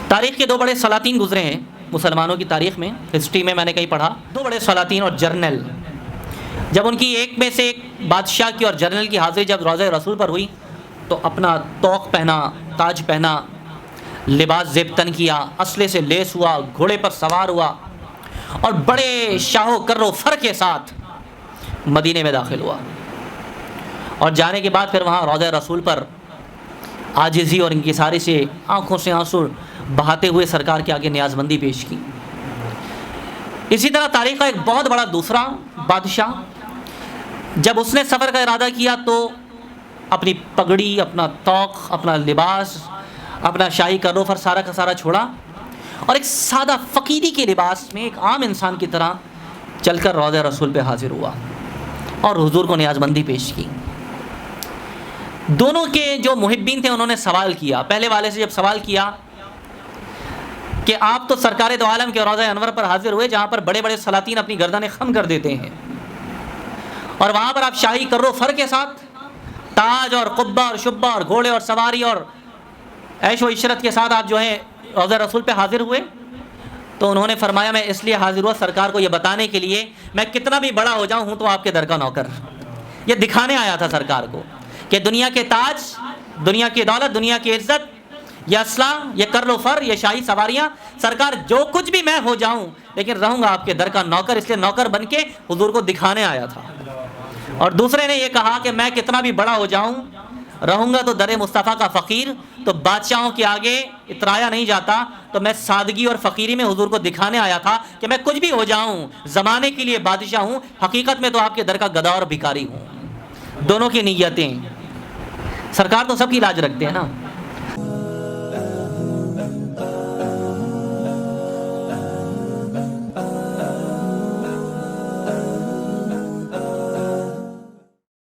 تاریخ کے دو بڑے سلاطین گزرے ہیں مسلمانوں کی تاریخ میں، ہسٹری میں نے کہیں پڑھا، دو بڑے سلاطین اور جرنل. جب ان کی ایک میں سے ایک بادشاہ کی اور جرنل کی حاضری جب روضہ رسول پر ہوئی تو اپنا طوق پہنا، تاج پہنا، لباس زیب تن کیا، اسلحے سے لیس ہوا، گھوڑے پر سوار ہوا اور بڑے شاہ و کر و فر کے ساتھ مدینے میں داخل ہوا. اور جانے کے بعد پھر وہاں روضہ رسول پر عاجزی اور انکساری سے آنکھوں سے آنسو بہاتے ہوئے سرکار کے آگے نیاز مندی پیش کی. اسی طرح تاریخ کا ایک بہت بڑا دوسرا بادشاہ جب اس نے سفر کا ارادہ کیا تو اپنی پگڑی، اپنا طوق، اپنا لباس، اپنا شاہی کروفر سارا کا سارا چھوڑا اور ایک سادہ فقیری کے لباس میں ایک عام انسان کی طرح چل کر روضہ رسول پہ حاضر ہوا اور حضور کو نیاز مندی پیش کی. دونوں کے جو محبین تھے انہوں نے سوال کیا. پہلے والے سے جب سوال کیا کہ آپ تو سرکار دو عالم کے روضہ انور پر حاضر ہوئے جہاں پر بڑے بڑے سلاطین اپنی گردنیں خم کر دیتے ہیں، اور وہاں پر آپ شاہی کر و فر کے ساتھ تاج اور قبہ اور شبہ اور گھوڑے اور سواری اور عیش و عشرت کے ساتھ آپ جو ہے روضہ رسول پہ حاضر ہوئے. تو انہوں نے فرمایا میں اس لیے حاضر ہوا سرکار کو یہ بتانے کے لیے میں کتنا بھی بڑا ہو جاؤں ہوں تو آپ کے در کا نوکر. یہ دکھانے آیا تھا سرکار کو کہ دنیا کے تاج، دنیا کی دولت، دنیا کی عزت، یہ اسلحہ، یہ کر و فر، یہ شاہی سواریاں، سرکار جو کچھ بھی میں ہو جاؤں لیکن رہوں گا آپ کے در کا نوکر. اس لیے نوکر بن کے حضور کو دکھانے آیا تھا. اور دوسرے نے یہ کہا کہ میں کتنا بھی بڑا ہو جاؤں رہوں گا تو در مصطفیٰ کا فقیر، تو بادشاہوں کے آگے اترایا نہیں جاتا، تو میں سادگی اور فقیری میں حضور کو دکھانے آیا تھا کہ میں کچھ بھی ہو جاؤں زمانے کے لیے بادشاہ ہوں، حقیقت میں تو آپ کے در کا گدا اور بھکاری ہوں. دونوں کی نیتیں، سرکار تو سب کی لاج رکھتے ہیں نا.